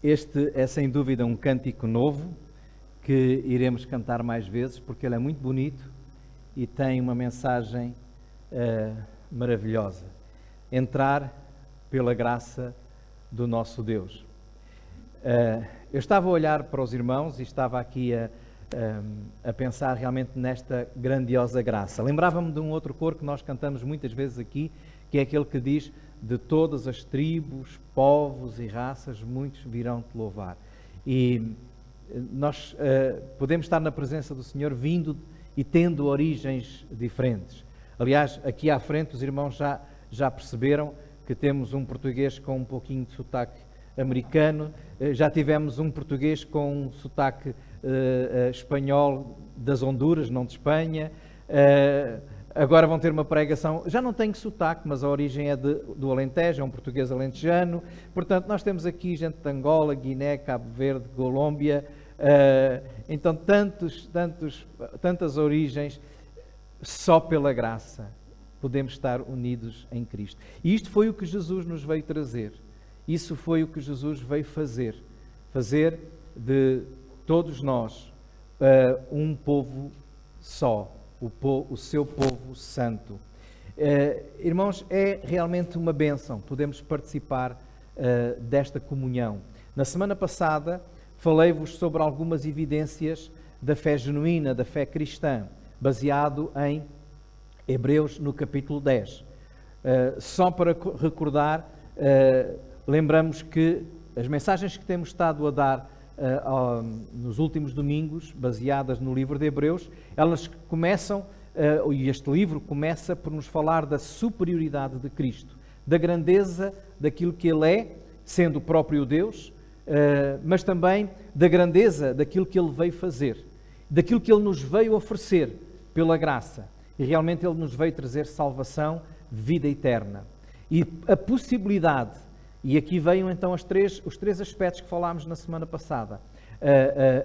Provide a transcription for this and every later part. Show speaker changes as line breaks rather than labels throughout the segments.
Este é sem dúvida um cântico novo que iremos cantar mais vezes porque ele é muito bonito e tem uma mensagem maravilhosa. Entrar pela graça do nosso Deus. Eu estava a olhar para os irmãos e estava aqui a pensar realmente nesta grandiosa graça. Lembrava-me de um outro coro que nós cantamos muitas vezes aqui, que é aquele que diz: de todas as tribos, povos e raças, muitos virão te louvar. E nós podemos estar na presença do Senhor vindo e tendo origens diferentes. Aliás, aqui à frente os irmãos já perceberam que temos um português com um pouquinho de sotaque americano, já tivemos um português com um sotaque espanhol das Honduras, não de Espanha. Agora vão ter uma pregação, já não tenho sotaque, mas a origem é do Alentejo, é um português alentejano. Portanto, nós temos aqui gente de Angola, Guiné, Cabo Verde, Colômbia, então tantas origens. Só pela graça podemos estar unidos em Cristo. E isto foi o que Jesus nos veio trazer. Isso foi o que Jesus veio fazer de todos nós um povo só. O seu povo santo. Irmãos, é realmente uma bênção podemos participar desta comunhão. Na semana passada falei-vos sobre algumas evidências da fé genuína, da fé cristã, baseado em Hebreus no capítulo 10. Só para recordar, lembramos que as mensagens que temos estado a dar nos últimos domingos, baseadas no livro de Hebreus, elas começam, e este livro começa por nos falar da superioridade de Cristo, da grandeza daquilo que Ele é, sendo o próprio Deus, mas também da grandeza daquilo que Ele veio fazer, daquilo que Ele nos veio oferecer pela graça. E realmente Ele nos veio trazer salvação, vida eterna. E a possibilidade, e aqui veio então os três aspectos que falámos na semana passada.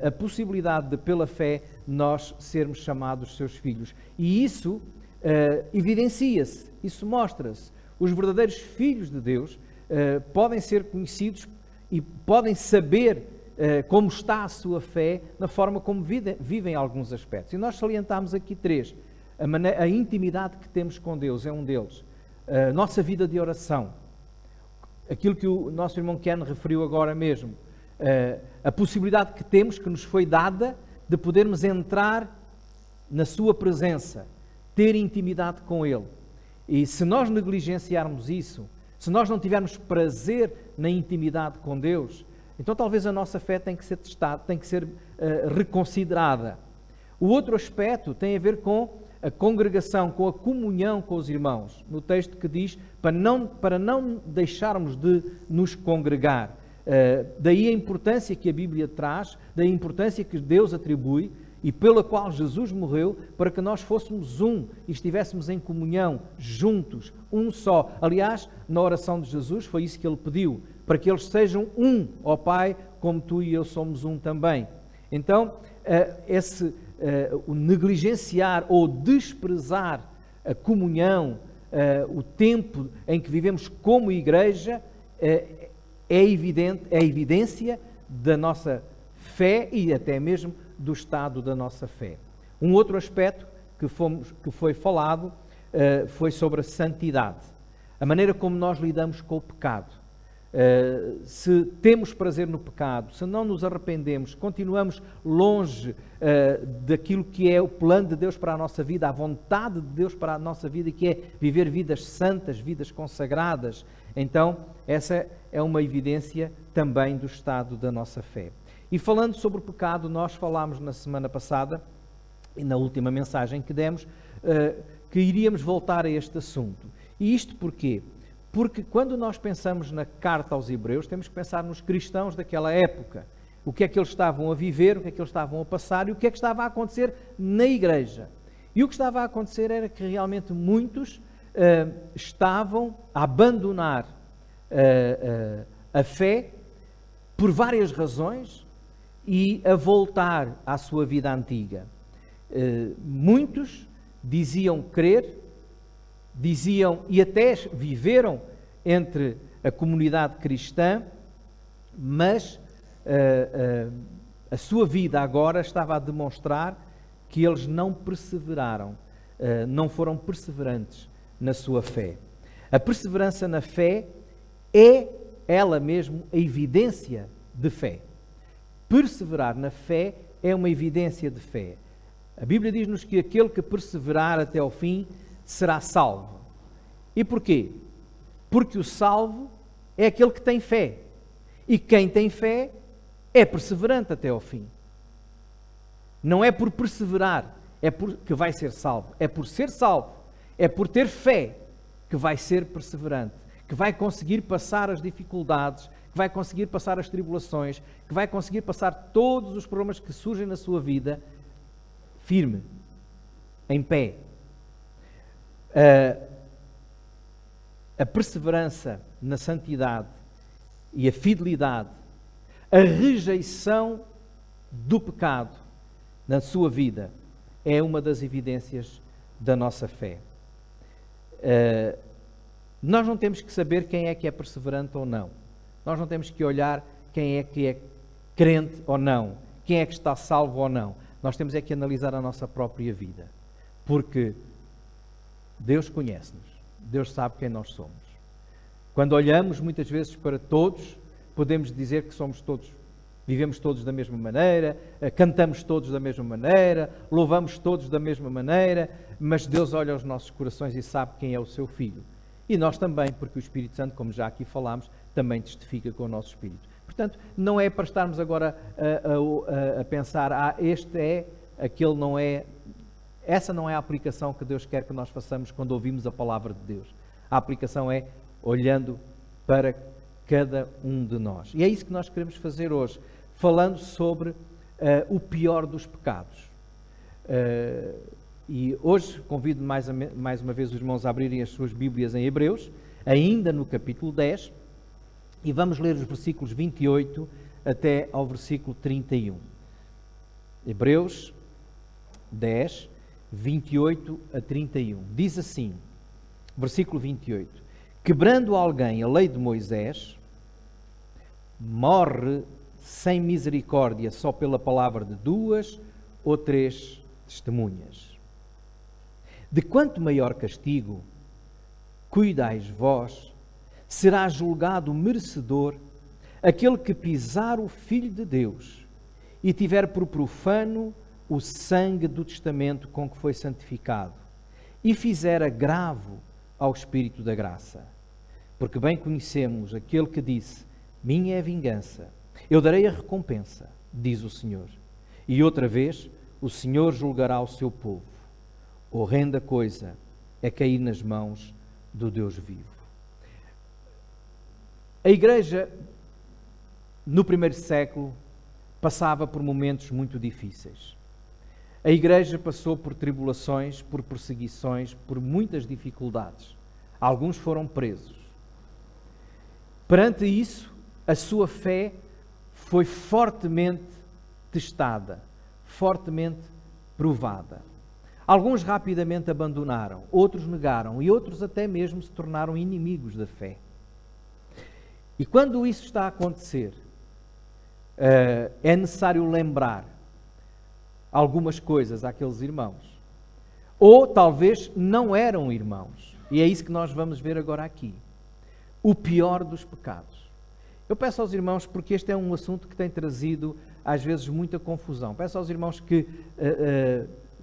A possibilidade de, pela fé, nós sermos chamados seus filhos. E isso evidencia-se, isso mostra-se. Os verdadeiros filhos de Deus podem ser conhecidos e podem saber como está a sua fé na forma como vivem alguns aspectos. E nós salientámos aqui três. A intimidade que temos com Deus é um deles. A nossa vida de oração. Aquilo que o nosso irmão Ken referiu agora mesmo, a possibilidade que temos, que nos foi dada, de podermos entrar na sua presença, ter intimidade com Ele. E se nós negligenciarmos isso, se nós não tivermos prazer na intimidade com Deus, então talvez a nossa fé tenha que ser testada, tem que ser reconsiderada. O outro aspecto tem a ver com a congregação, com a comunhão com os irmãos, no texto que diz para não deixarmos de nos congregar. Daí a importância que a Bíblia traz, daí a importância que Deus atribui e pela qual Jesus morreu, para que nós fôssemos um e estivéssemos em comunhão, juntos, um só. Aliás, na oração de Jesus foi isso que Ele pediu, para que eles sejam um, ó Pai, como Tu e eu somos um também. Então, o negligenciar ou desprezar a comunhão, o tempo em que vivemos como igreja, é evidência da nossa fé e até mesmo do estado da nossa fé. Um outro aspecto que foi falado foi sobre a santidade, a maneira como nós lidamos com o pecado. Se temos prazer no pecado, se não nos arrependemos, continuamos longe daquilo que é o plano de Deus para a nossa vida, a vontade de Deus para a nossa vida, que é viver vidas santas, vidas consagradas, então essa é uma evidência também do estado da nossa fé. E falando sobre o pecado, nós falámos na semana passada, e na última mensagem que demos, que iríamos voltar a este assunto. E isto porquê? Porque quando nós pensamos na carta aos Hebreus, temos que pensar nos cristãos daquela época. O que é que eles estavam a viver, o que é que eles estavam a passar e o que é que estava a acontecer na igreja. E o que estava a acontecer era que realmente muitos estavam a abandonar a fé por várias razões e a voltar à sua vida antiga. Muitos diziam crer, diziam e até viveram entre a comunidade cristã, mas a sua vida agora estava a demonstrar que eles não perseveraram, não foram perseverantes na sua fé. A perseverança na fé é ela mesmo a evidência de fé. Perseverar na fé é uma evidência de fé. A Bíblia diz-nos que aquele que perseverar até ao fim será salvo. E porquê? Porque o salvo é aquele que tem fé. E quem tem fé é perseverante até ao fim. Não é por perseverar que vai ser salvo. É por ser salvo. É por ter fé que vai ser perseverante. Que vai conseguir passar as dificuldades, que vai conseguir passar as tribulações, que vai conseguir passar todos os problemas que surgem na sua vida firme, em pé. A perseverança na santidade e a fidelidade, a rejeição do pecado na sua vida é uma das evidências da nossa fé. Nós não temos que saber quem é que é perseverante ou não. Nós não temos que olhar quem é que é crente ou não, quem é que está salvo ou não. Nós temos é que analisar a nossa própria vida, porque Deus conhece-nos, Deus sabe quem nós somos. Quando olhamos muitas vezes para todos, podemos dizer que somos todos, vivemos todos da mesma maneira, cantamos todos da mesma maneira, louvamos todos da mesma maneira, mas Deus olha aos nossos corações e sabe quem é o seu Filho. E nós também, porque o Espírito Santo, como já aqui falámos, também testifica com o nosso Espírito. Portanto, não é para estarmos agora a pensar, este é, aquele não é. Essa não é a aplicação que Deus quer que nós façamos quando ouvimos a palavra de Deus. A aplicação é olhando para cada um de nós. E é isso que nós queremos fazer hoje, falando sobre o pior dos pecados. E hoje convido mais uma vez os irmãos a abrirem as suas Bíblias em Hebreus, ainda no capítulo 10, e vamos ler os versículos 28 até ao versículo 31. Hebreus 10, 28 a 31. Diz assim, versículo 28, quebrando alguém a lei de Moisés, morre sem misericórdia só pela palavra de 2 ou 3 testemunhas. De quanto maior castigo, cuidais vós, será julgado merecedor aquele que pisar o Filho de Deus e tiver por profano o sangue do testamento com que foi santificado e fizer agravo ao Espírito da graça. Porque bem conhecemos aquele que disse, minha é a vingança, eu darei a recompensa, diz o Senhor. E outra vez, o Senhor julgará o seu povo. Horrenda coisa é cair nas mãos do Deus vivo. A Igreja, no primeiro século, passava por momentos muito difíceis. A Igreja passou por tribulações, por perseguições, por muitas dificuldades. Alguns foram presos. Perante isso, a sua fé foi fortemente testada, fortemente provada. Alguns rapidamente abandonaram, outros negaram e outros até mesmo se tornaram inimigos da fé. E quando isso está a acontecer, é necessário lembrar algumas coisas àqueles irmãos. Ou talvez não eram irmãos. E é isso que nós vamos ver agora aqui. O pior dos pecados. Eu peço aos irmãos, porque este é um assunto que tem trazido às vezes muita confusão. Peço aos irmãos que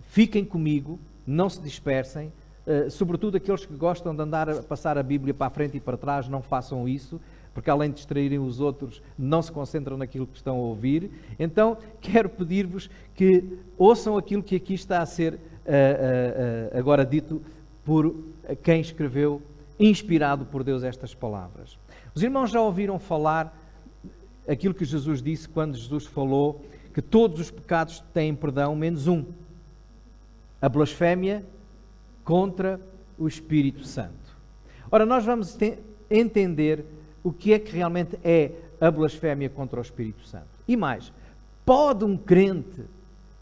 fiquem comigo, não se dispersem, sobretudo aqueles que gostam de andar a passar a Bíblia para a frente e para trás, não façam isso, porque além de distraírem os outros, não se concentram naquilo que estão a ouvir. Então, quero pedir-vos que ouçam aquilo que aqui está a ser agora dito por quem escreveu, inspirado por Deus, estas palavras. Os irmãos já ouviram falar aquilo que Jesus disse quando Jesus falou que todos os pecados têm perdão, menos um. A blasfémia contra o Espírito Santo. Ora, nós vamos entender o que é que realmente é a blasfémia contra o Espírito Santo. E mais, pode um crente,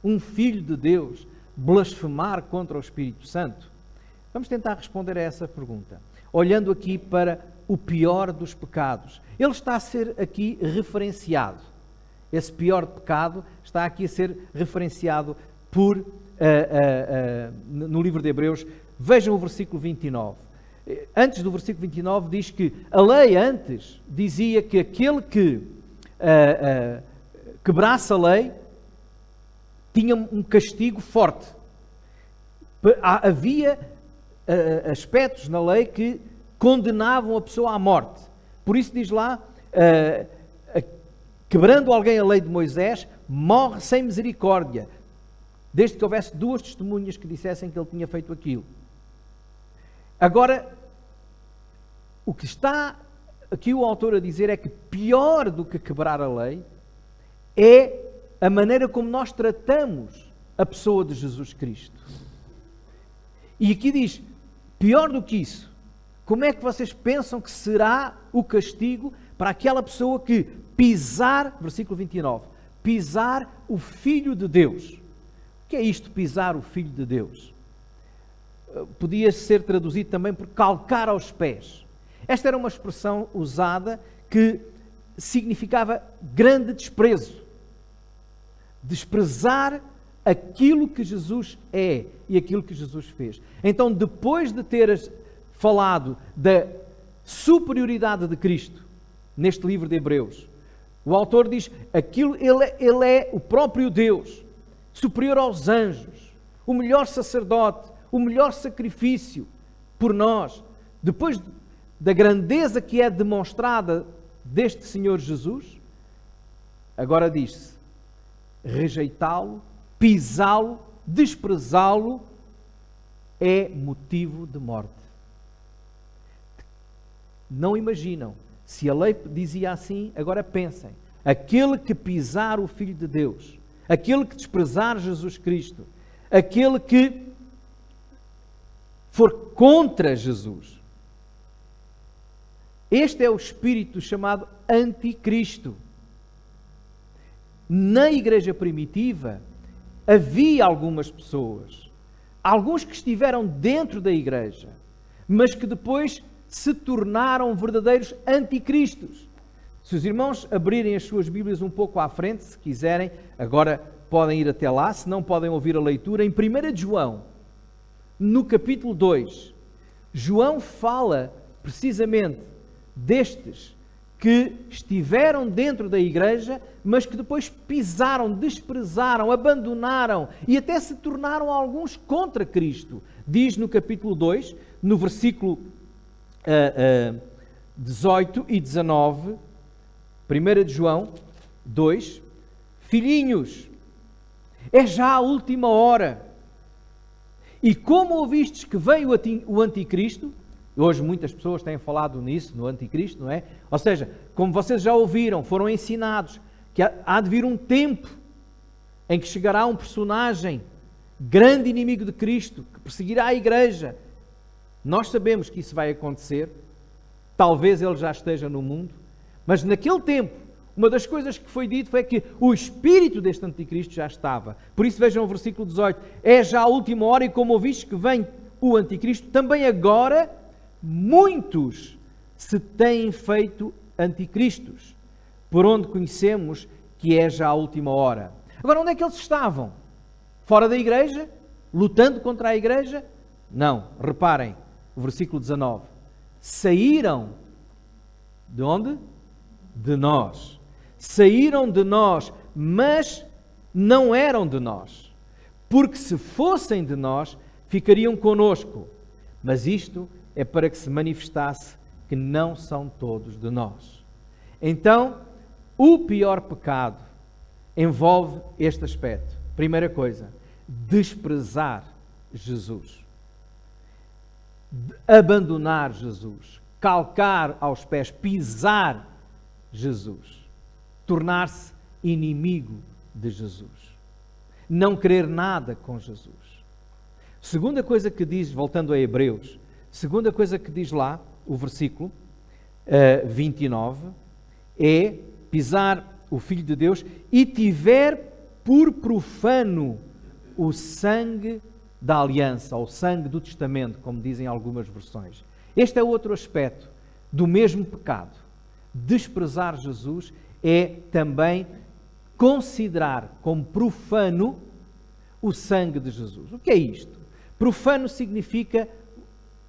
um filho de Deus, blasfemar contra o Espírito Santo? Vamos tentar responder a essa pergunta, olhando aqui para o pior dos pecados. Ele está a ser aqui referenciado. esse pior pecado, está aqui a ser referenciado no livro de Hebreus. Vejam o versículo 29. Antes do versículo 29 diz que a lei antes dizia que aquele que quebrasse a lei tinha um castigo forte. Havia aspectos na lei que condenavam a pessoa à morte. Por isso diz lá, quebrando alguém a lei de Moisés, morre sem misericórdia, desde que houvesse 2 testemunhas que dissessem que ele tinha feito aquilo. Agora, o que está aqui o autor a dizer é que pior do que quebrar a lei é a maneira como nós tratamos a pessoa de Jesus Cristo. E aqui diz, pior do que isso, como é que vocês pensam que será o castigo para aquela pessoa que pisar, versículo 29, pisar o Filho de Deus? O que é isto, pisar o Filho de Deus? Podia ser traduzido também por calcar aos pés. Esta era uma expressão usada que significava grande desprezo. Desprezar aquilo que Jesus é e aquilo que Jesus fez. Então, depois de ter falado da superioridade de Cristo neste livro de Hebreus, o autor diz, ele é o próprio Deus, superior aos anjos, o melhor sacerdote, o melhor sacrifício por nós. Depois da grandeza que é demonstrada deste Senhor Jesus, agora diz-se, rejeitá-lo, pisá-lo, desprezá-lo é motivo de morte. Não imaginam, se a lei dizia assim, agora pensem, aquele que pisar o Filho de Deus, aquele que desprezar Jesus Cristo, aquele que for contra Jesus, este é o espírito chamado anticristo. Na igreja primitiva havia algumas pessoas, alguns que estiveram dentro da igreja, mas que depois se tornaram verdadeiros anticristos. Se os irmãos abrirem as suas Bíblias um pouco à frente, se quiserem, agora podem ir até lá, se não podem ouvir a leitura, em 1 João, no capítulo 2, João fala precisamente destes que estiveram dentro da igreja, mas que depois pisaram, desprezaram, abandonaram e até se tornaram alguns contra Cristo. Diz no capítulo 2, no versículo 18 e 19, 1 de João 2, filhinhos, é já a última hora. E como ouvistes que veio o anticristo, hoje muitas pessoas têm falado nisso, no anticristo, não é? Ou seja, como vocês já ouviram, foram ensinados, que há de vir um tempo em que chegará um personagem, grande inimigo de Cristo, que perseguirá a igreja. Nós sabemos que isso vai acontecer, talvez ele já esteja no mundo, mas naquele tempo, uma das coisas que foi dito foi que o espírito deste anticristo já estava. Por isso vejam o versículo 18, é já a última hora e como ouvistes que vem o anticristo, também agora muitos se têm feito anticristos, por onde conhecemos que é já a última hora. Agora, onde é que eles estavam? Fora da igreja? Lutando contra a igreja? Não, reparem, o versículo 19. Saíram de onde? De nós. Saíram de nós, mas não eram de nós. Porque se fossem de nós, ficariam conosco. Mas isto é para que se manifestasse que não são todos de nós. Então, o pior pecado envolve este aspecto. Primeira coisa, desprezar Jesus. Abandonar Jesus. Calcar aos pés, pisar Jesus. Tornar-se inimigo de Jesus. Não querer nada com Jesus. Segunda coisa que diz, voltando a Hebreus, segunda coisa que diz lá, o versículo 29, é pisar o Filho de Deus e tiver por profano o sangue da aliança, ou o sangue do testamento, como dizem algumas versões. Este é outro aspecto do mesmo pecado. Desprezar Jesus é também considerar como profano o sangue de Jesus. O que é isto? Profano significa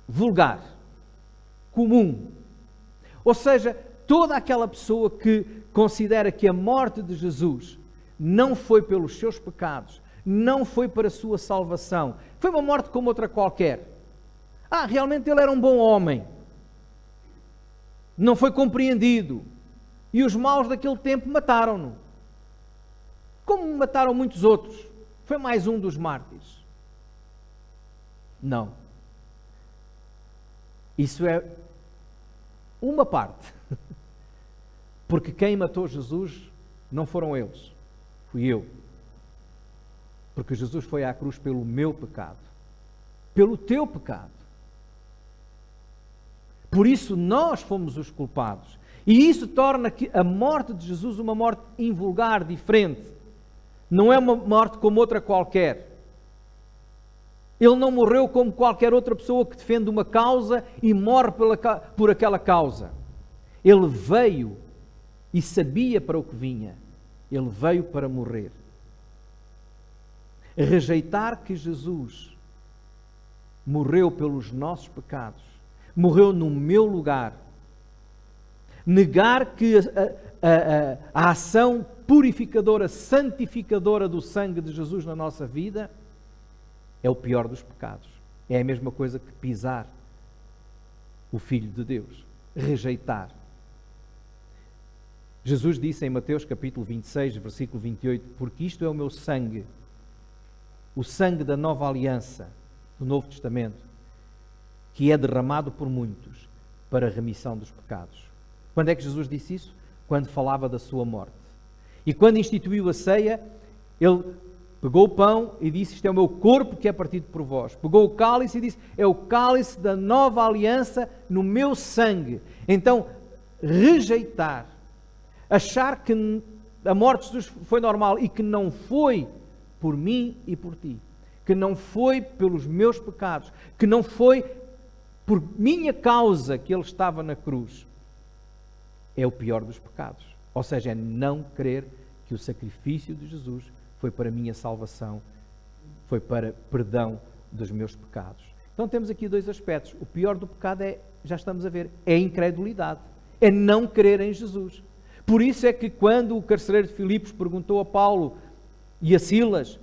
vulgar, comum. Ou seja, toda aquela pessoa que considera que a morte de Jesus não foi pelos seus pecados, não foi para a sua salvação, foi uma morte como outra qualquer. Realmente ele era um bom homem. Não foi compreendido. E os maus daquele tempo mataram-no. Como mataram muitos outros. Foi mais um dos mártires. Não. Isso é uma parte. Porque quem matou Jesus não foram eles. Fui eu. Porque Jesus foi à cruz pelo meu pecado. Pelo teu pecado. Por isso nós fomos os culpados. E isso torna a morte de Jesus uma morte invulgar, diferente. Não é uma morte como outra qualquer. Ele não morreu como qualquer outra pessoa que defende uma causa e morre por aquela causa. Ele veio e sabia para o que vinha. Ele veio para morrer. Rejeitar que Jesus morreu pelos nossos pecados, morreu no meu lugar, negar que a ação purificadora, santificadora do sangue de Jesus na nossa vida é o pior dos pecados. É a mesma coisa que pisar o Filho de Deus, rejeitar. Jesus disse em Mateus capítulo 26, versículo 28, porque isto é o meu sangue, o sangue da nova aliança, do Novo Testamento, que é derramado por muitos para a remissão dos pecados. Quando é que Jesus disse isso? Quando falava da sua morte. E quando instituiu a ceia, ele pegou o pão e disse, isto é o meu corpo que é partido por vós. Pegou o cálice e disse, é o cálice da nova aliança no meu sangue. Então, rejeitar, achar que a morte de Jesus foi normal e que não foi por mim e por ti, que não foi pelos meus pecados, que não foi por minha causa que ele estava na cruz, é o pior dos pecados. Ou seja, é não crer que o sacrifício de Jesus foi para a minha salvação, foi para perdão dos meus pecados. Então temos aqui dois aspectos. O pior do pecado é, já estamos a ver, é a incredulidade, é não crer em Jesus. Por isso é que quando o carcereiro de Filipos perguntou a Paulo e a Silas,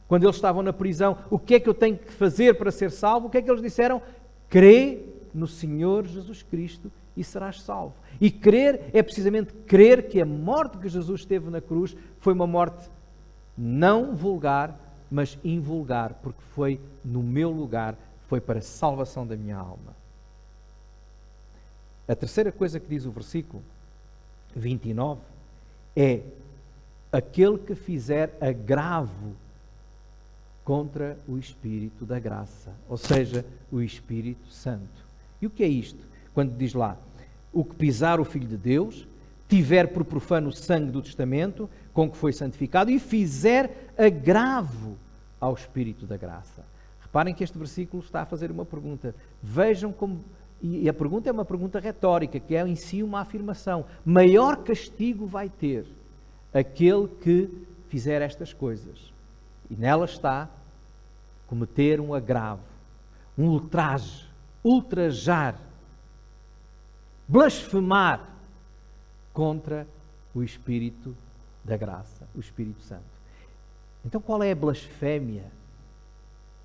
quando eles estavam na prisão, o que é que eu tenho que fazer para ser salvo? O que é que eles disseram? Crê no Senhor Jesus Cristo e serás salvo. E crer é precisamente crer que a morte que Jesus teve na cruz foi uma morte não vulgar, mas invulgar, porque foi no meu lugar, foi para a salvação da minha alma. A terceira coisa que diz o versículo 29 é aquele que fizer agravo contra o Espírito da graça, ou seja, o Espírito Santo. E o que é isto? Quando diz lá, o que pisar o Filho de Deus, tiver por profano o sangue do testamento, com que foi santificado, e fizer agravo ao Espírito da graça. Reparem que este versículo está a fazer uma pergunta. Vejam como... E a pergunta é uma pergunta retórica, que é em si uma afirmação. Maior castigo vai ter aquele que fizer estas coisas. E nela está cometer um agravo, um ultraje, ultrajar, blasfemar contra o Espírito da graça, o Espírito Santo. Então qual é a blasfémia?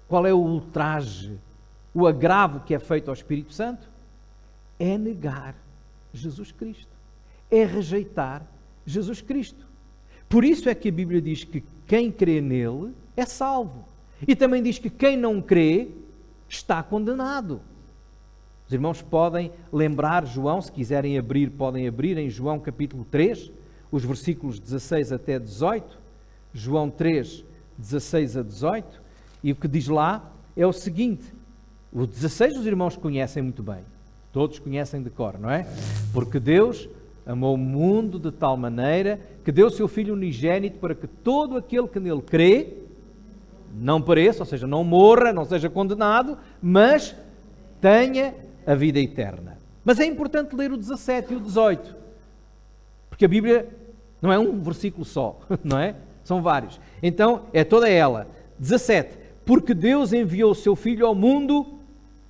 Qual é o ultraje? O agravo que é feito ao Espírito Santo? É negar Jesus Cristo. É rejeitar Jesus Cristo. Por isso é que a Bíblia diz que quem crê nele é salvo. E também diz que quem não crê está condenado. Os irmãos podem lembrar João, se quiserem abrir, podem abrir em João capítulo 3, os versículos 16 até 18. João 3, 16 a 18. E o que diz lá é o seguinte. O 16 os irmãos conhecem muito bem. Todos conhecem de cor, não é? Porque Deus amou o mundo de tal maneira que deu o seu Filho unigênito para que todo aquele que nele crê não pereça, ou seja, não morra, não seja condenado, mas tenha a vida eterna. Mas é importante ler o 17 e o 18, porque a Bíblia Não é um versículo só, não é? São vários. Então, é toda ela. 17. Porque Deus enviou o seu Filho ao mundo,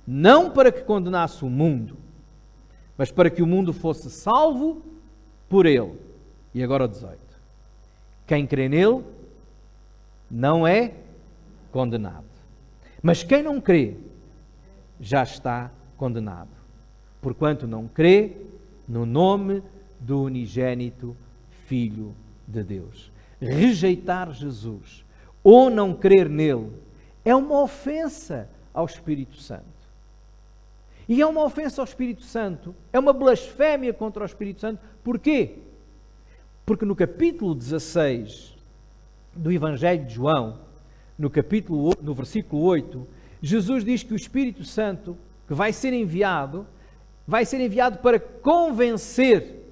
não para que condenasse o mundo, mas para que o mundo fosse salvo por ele. E agora o 18. Quem crê nele não é condenado. Mas quem não crê já está condenado, porquanto não crê no nome do unigênito Filho de Deus. Rejeitar Jesus ou não crer nele é uma ofensa ao Espírito Santo. E é uma ofensa ao Espírito Santo, é uma blasfémia contra o Espírito Santo. Porquê? Porque no capítulo 16 do Evangelho de João, no versículo 8, Jesus diz que o Espírito Santo, que vai ser enviado para convencer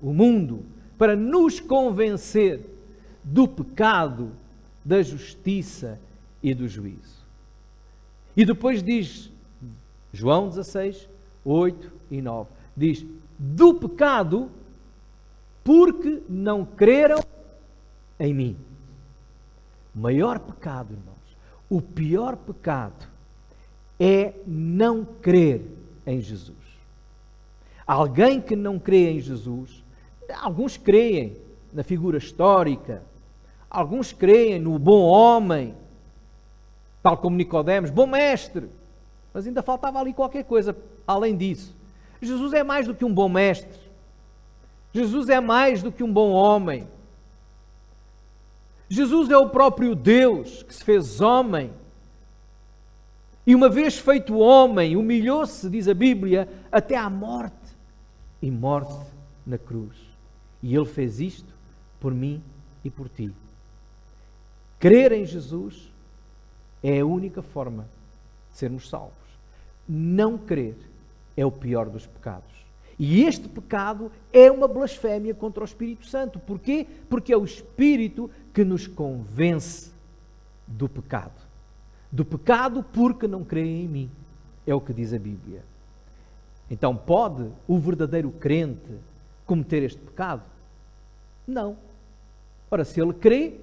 o mundo, para nos convencer do pecado, da justiça e do juízo. E depois diz, João 16, 8 e 9, diz, do pecado, porque não creram em mim. O maior pecado, irmãos, o pior pecado é não crer em Jesus. Alguém que não crê em Jesus, alguns creem na figura histórica, alguns creem no bom homem, tal como Nicodemos, bom mestre, mas ainda faltava ali qualquer coisa além disso. Jesus é mais do que um bom mestre. Jesus é mais do que um bom homem. Jesus é o próprio Deus que se fez homem. E uma vez feito homem, humilhou-se, diz a Bíblia, até à morte. E morte na cruz. E Ele fez isto por mim e por ti. Crer em Jesus é a única forma de sermos salvos. Não crer é o pior dos pecados. E este pecado é uma blasfémia contra o Espírito Santo. Porquê? Porque é o Espírito que nos convence do pecado. Do pecado porque não creem em mim. É o que diz a Bíblia. Então pode o verdadeiro crente cometer este pecado? Não. Ora, se ele crê,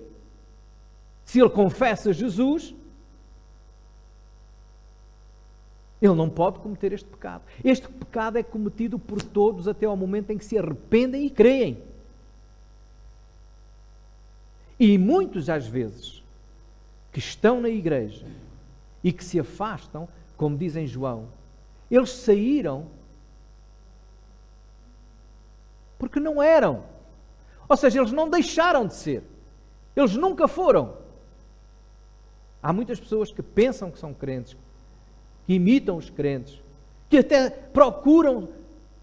se ele confessa Jesus, ele não pode cometer este pecado. Este pecado é cometido por todos até ao momento em que se arrependem e creem. E muitos, às vezes, que estão na igreja e que se afastam, como diz em João, eles saíram porque não eram. Ou seja, eles não deixaram de ser. Eles nunca foram. Há muitas pessoas que pensam que são crentes, que imitam os crentes, que até procuram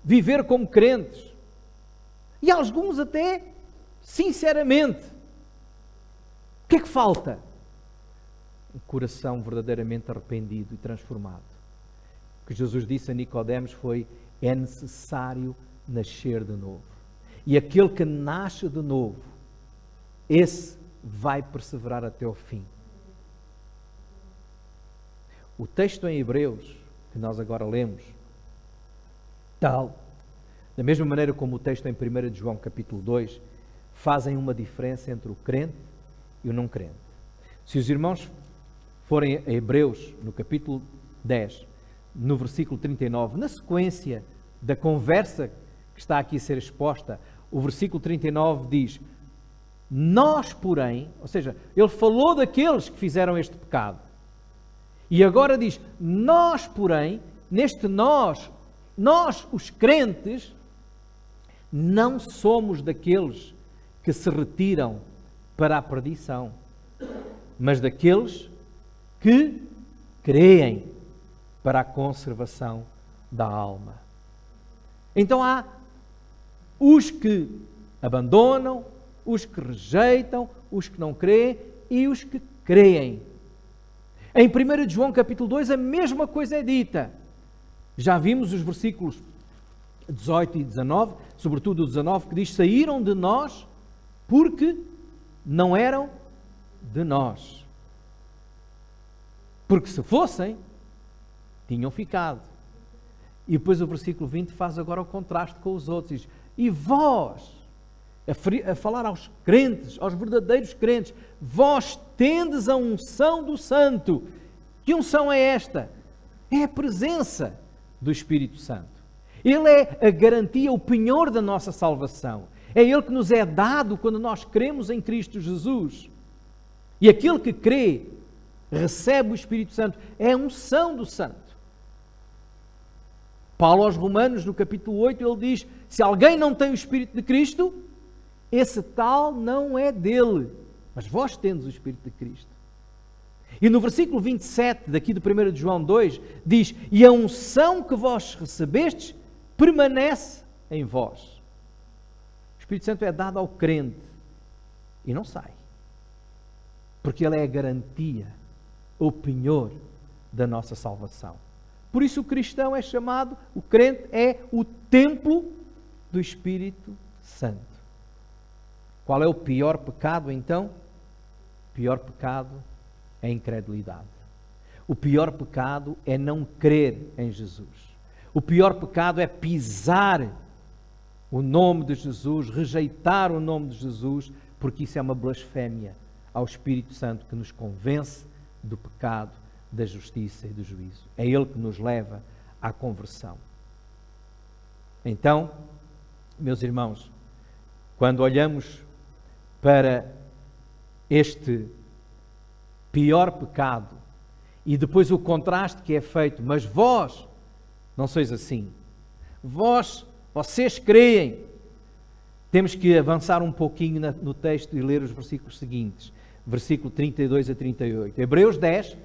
viver como crentes. E alguns até, sinceramente. O que é que falta? Um coração verdadeiramente arrependido e transformado. O que Jesus disse a Nicodemos foi: é necessário nascer de novo. E aquele que nasce de novo, esse vai perseverar até ao fim. O texto em Hebreus, que nós agora lemos, tal, da mesma maneira como o texto em 1 de João capítulo 2, fazem uma diferença entre o crente e o não crente. Se os irmãos forem a Hebreus, no capítulo 10, no versículo 39, na sequência da conversa que está aqui a ser exposta, o versículo 39 diz: nós, porém, ou seja, ele falou daqueles que fizeram este pecado, e agora diz, nós, porém, neste nós, os crentes, não somos daqueles que se retiram para a perdição, mas daqueles que creem para a conservação da alma. Então há os que abandonam, os que rejeitam, os que não creem e os que creem. Em 1 João capítulo 2 a mesma coisa é dita. Já vimos os versículos 18 e 19, sobretudo o 19, que diz: saíram de nós porque não eram de nós. Porque se fossem, tinham ficado. E depois o versículo 20 faz agora o contraste com os outros. Diz: e vós, a falar aos crentes, aos verdadeiros crentes: vós tendes a unção do Santo. Que unção é esta? É a presença do Espírito Santo. Ele é a garantia, o penhor da nossa salvação. É Ele que nos é dado quando nós cremos em Cristo Jesus. E aquele que crê, recebe o Espírito Santo. É a unção do Santo. Paulo aos Romanos, no capítulo 8, ele diz: se alguém não tem o Espírito de Cristo, esse tal não é dele. Mas vós tendes o Espírito de Cristo. E no versículo 27, daqui de 1 de João 2, diz: e a unção que vós recebestes permanece em vós. O Espírito Santo é dado ao crente e não sai. Porque ele é a garantia, o penhor da nossa salvação. Por isso o cristão é chamado, o crente é o templo do Espírito Santo. Qual é o pior pecado então? O pior pecado é a incredulidade. O pior pecado é não crer em Jesus. O pior pecado é pisar o nome de Jesus, rejeitar o nome de Jesus, porque isso é uma blasfémia ao Espírito Santo que nos convence do pecado, da justiça e do juízo. É Ele que nos leva à conversão. Então, meus irmãos, quando olhamos para este pior pecado e depois o contraste que é feito: mas vós não sois assim. Vocês creem. Temos que avançar um pouquinho no texto e ler os versículos seguintes. Versículo 32 a 38. Hebreus 10,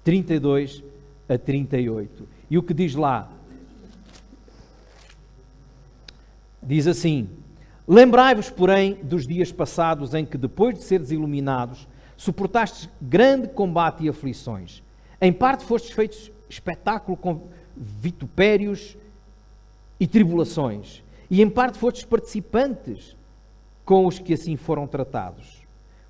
32 a 38. E o que diz lá? Diz assim: lembrai-vos, porém, dos dias passados em que, depois de seres iluminados, suportastes grande combate e aflições. Em parte fostes feitos espetáculo com vitupérios e tribulações, e em parte fostes participantes com os que assim foram tratados.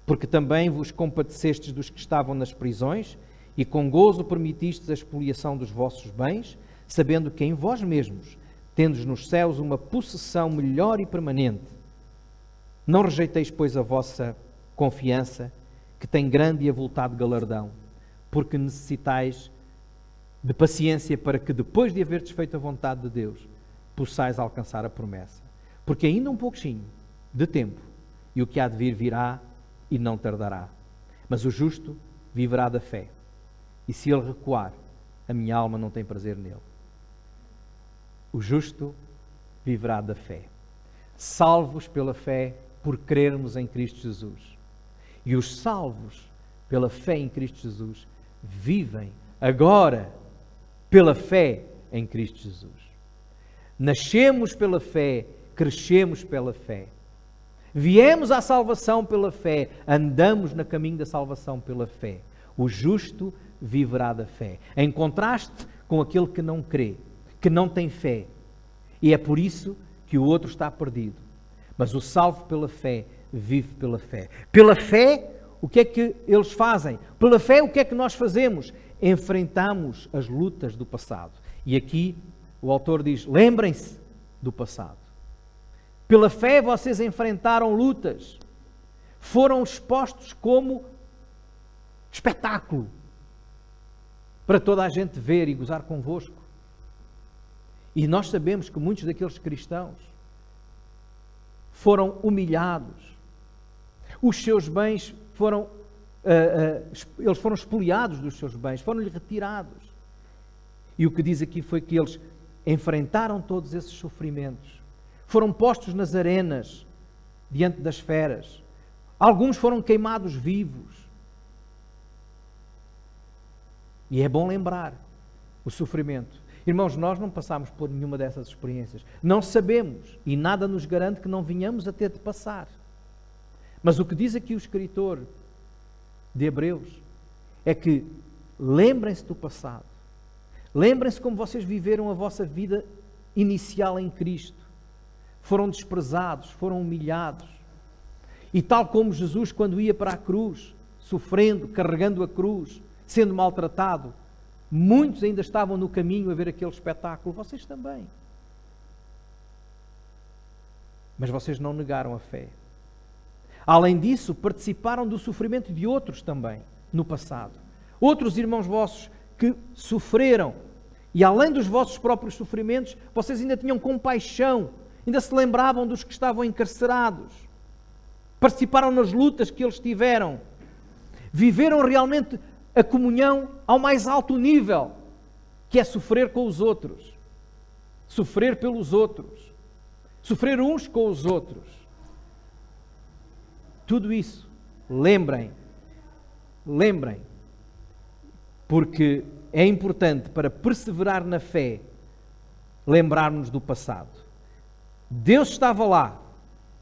Porque também vos compadecestes dos que estavam nas prisões, e com gozo permitistes a expoliação dos vossos bens, sabendo que em vós mesmos tendes nos céus uma possessão melhor e permanente. Não rejeiteis, pois, a vossa confiança, que tem grande e avultado galardão, porque necessitais de paciência para que, depois de haverdes feito a vontade de Deus, possais alcançar a promessa. Porque ainda um pouquinho de tempo, e o que há de vir virá e não tardará. Mas o justo viverá da fé. E se ele recuar, a minha alma não tem prazer nele. O justo viverá da fé. Salvos pela fé, por crermos em Cristo Jesus. E os salvos pela fé em Cristo Jesus vivem agora pela fé em Cristo Jesus. Nascemos pela fé, crescemos pela fé. Viemos à salvação pela fé, andamos no caminho da salvação pela fé. O justo viverá da fé. Em contraste com aquele que não crê, que não tem fé. E é por isso que o outro está perdido. Mas o salvo pela fé vive pela fé. Pela fé, o que é que eles fazem? Pela fé, o que é que nós fazemos? Enfrentamos as lutas do passado. E aqui o autor diz: lembrem-se do passado. Pela fé vocês enfrentaram lutas. Foram expostos como espetáculo para toda a gente ver e gozar convosco. E nós sabemos que muitos daqueles cristãos foram humilhados. Os seus bens foram eles foram expoliados dos seus bens, foram-lhe retirados. E o que diz aqui foi que eles enfrentaram todos esses sofrimentos. Foram postos nas arenas, diante das feras. Alguns foram queimados vivos. E é bom lembrar o sofrimento. Irmãos, nós não passámos por nenhuma dessas experiências. Não sabemos, e nada nos garante que não venhamos a ter de passar. Mas o que diz aqui o escritor de Hebreus é que lembrem-se do passado. Lembrem-se como vocês viveram a vossa vida inicial em Cristo. Foram desprezados, foram humilhados. E tal como Jesus, quando ia para a cruz, sofrendo, carregando a cruz, sendo maltratado, muitos ainda estavam no caminho a ver aquele espetáculo. Vocês também. Mas vocês não negaram a fé. Além disso, participaram do sofrimento de outros também, no passado. Outros irmãos vossos que sofreram. E além dos vossos próprios sofrimentos, vocês ainda tinham compaixão, ainda se lembravam dos que estavam encarcerados. Participaram nas lutas que eles tiveram. Viveram realmente a comunhão ao mais alto nível, que é sofrer com os outros. Sofrer pelos outros. Sofrer uns com os outros. Tudo isso, lembrem, porque é importante para perseverar na fé, lembrar-nos do passado. Deus estava lá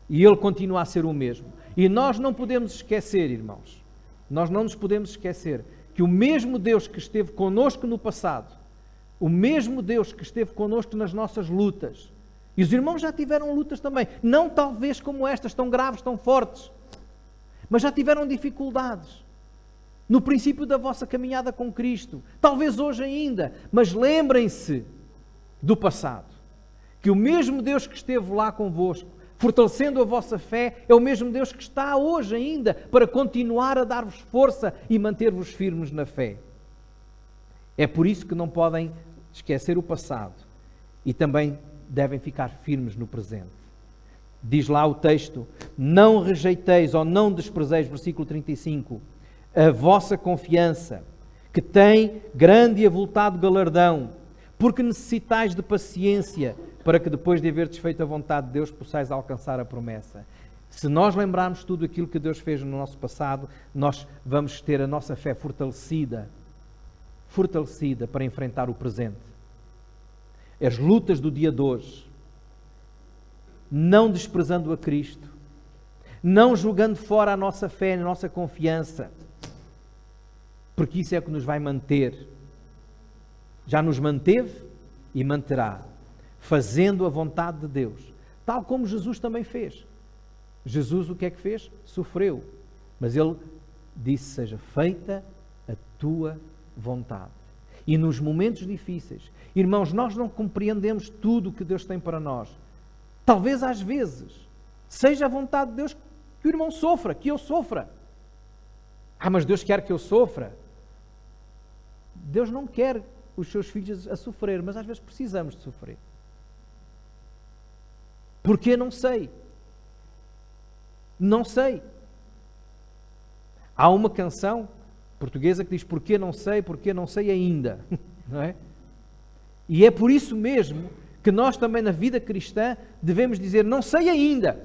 e Ele continua a ser o mesmo. E nós não podemos esquecer, irmãos, nós não nos podemos esquecer que o mesmo Deus que esteve connosco no passado, o mesmo Deus que esteve connosco nas nossas lutas, e os irmãos já tiveram lutas também, não talvez como estas, tão graves, tão fortes, mas já tiveram dificuldades no princípio da vossa caminhada com Cristo, talvez hoje ainda, mas lembrem-se do passado, que o mesmo Deus que esteve lá convosco, fortalecendo a vossa fé, é o mesmo Deus que está hoje ainda para continuar a dar-vos força e manter-vos firmes na fé. É por isso que não podem esquecer o passado e também devem ficar firmes no presente. Diz lá o texto: não rejeiteis ou não desprezeis, versículo 35, a vossa confiança, que tem grande e avultado galardão, porque necessitais de paciência, para que depois de haver desfeito a vontade de Deus, possais alcançar a promessa. Se nós lembrarmos tudo aquilo que Deus fez no nosso passado, nós vamos ter a nossa fé fortalecida para enfrentar o presente. As lutas do dia de hoje, não desprezando a Cristo, não jogando fora a nossa fé, a nossa confiança, porque isso é o que nos vai manter. Já nos manteve e manterá, fazendo a vontade de Deus, tal como Jesus também fez. Jesus o que é que fez? Sofreu, mas Ele disse: seja feita a tua vontade. E nos momentos difíceis, irmãos, nós não compreendemos tudo o que Deus tem para nós. Talvez às vezes seja a vontade de Deus que o irmão sofra, que eu sofra. Mas Deus quer que eu sofra. Deus não quer os seus filhos a sofrer, mas às vezes precisamos de sofrer. Porquê? Não sei. Não sei. Há uma canção portuguesa que diz: porquê não sei ainda. Não é? E é por isso mesmo que nós também na vida cristã devemos dizer: não sei ainda.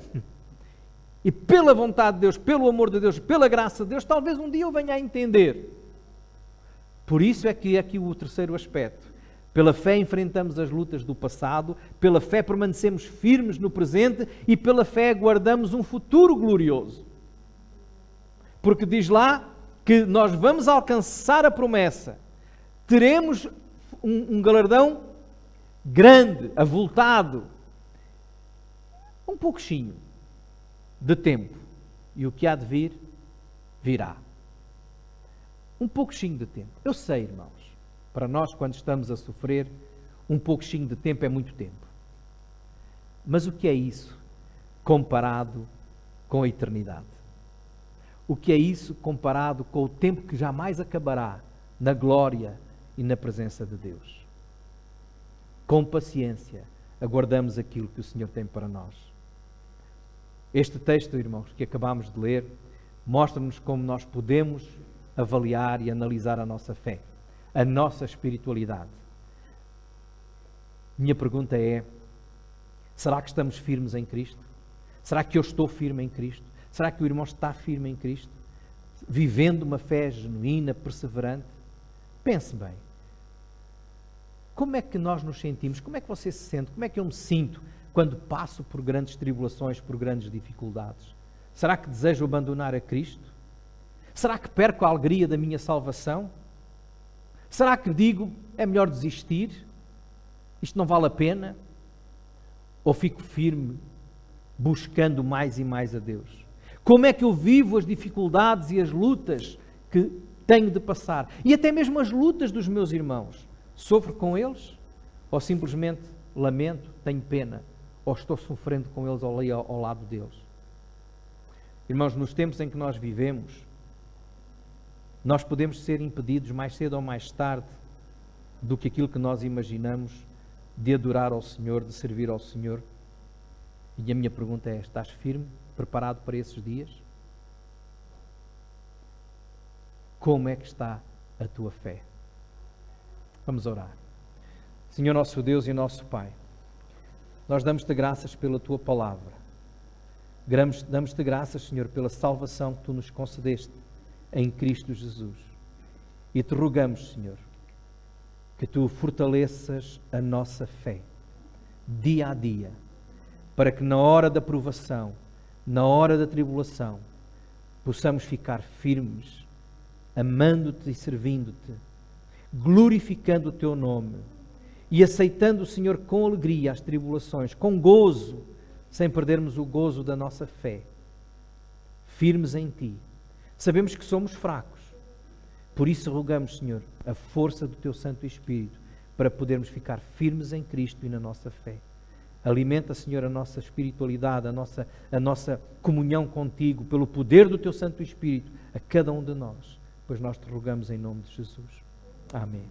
E pela vontade de Deus, pelo amor de Deus, pela graça de Deus, talvez um dia eu venha a entender. Por isso é que é aqui o terceiro aspecto. Pela fé enfrentamos as lutas do passado, pela fé permanecemos firmes no presente e pela fé guardamos um futuro glorioso. Porque diz lá que nós vamos alcançar a promessa, teremos um galardão grande, avultado, um pouquinho de tempo, e o que há de vir, virá. Um pouquinho de tempo. Eu sei, irmãos, para nós quando estamos a sofrer, um pouquinho de tempo é muito tempo. Mas o que é isso comparado com a eternidade? O que é isso comparado com o tempo que jamais acabará na glória e na presença de Deus? Com paciência, aguardamos aquilo que o Senhor tem para nós. Este texto, irmãos, que acabamos de ler, mostra-nos como nós podemos avaliar e analisar a nossa fé, a nossa espiritualidade. Minha pergunta é: será que estamos firmes em Cristo? Será que eu estou firme em Cristo? Será que o irmão está firme em Cristo? Vivendo uma fé genuína, perseverante? Pense bem. Como é que nós nos sentimos? Como é que você se sente? Como é que eu me sinto quando passo por grandes tribulações, por grandes dificuldades? Será que desejo abandonar a Cristo? Será que perco a alegria da minha salvação? Será que digo: é melhor desistir? Isto não vale a pena? Ou fico firme, buscando mais e mais a Deus? Como é que eu vivo as dificuldades e as lutas que tenho de passar? E até mesmo as lutas dos meus irmãos. Sofro com eles? Ou simplesmente lamento, tenho pena? ou estou sofrendo com eles ou ali ao lado deles? Irmãos, nos tempos em que nós vivemos, nós podemos ser impedidos mais cedo ou mais tarde do que aquilo que nós imaginamos de adorar ao Senhor, de servir ao Senhor. E a minha pergunta é: estás firme, preparado para esses dias? Como é que está a tua fé? Vamos orar. Senhor nosso Deus e nosso Pai, nós damos-te graças pela Tua Palavra. Damos-te graças, Senhor, pela salvação que Tu nos concedeste em Cristo Jesus. E te rogamos, Senhor, que Tu fortaleças a nossa fé, dia a dia, para que na hora da provação, na hora da tribulação, possamos ficar firmes, amando-te e servindo-te, glorificando o Teu nome e aceitando, Senhor, com alegria as tribulações, com gozo, sem perdermos o gozo da nossa fé, firmes em Ti. Sabemos que somos fracos, por isso rogamos, Senhor, a força do Teu Santo Espírito para podermos ficar firmes em Cristo e na nossa fé. Alimenta, Senhor, a nossa espiritualidade, a nossa comunhão contigo, pelo poder do Teu Santo Espírito, a cada um de nós, pois nós te rogamos em nome de Jesus. Amém.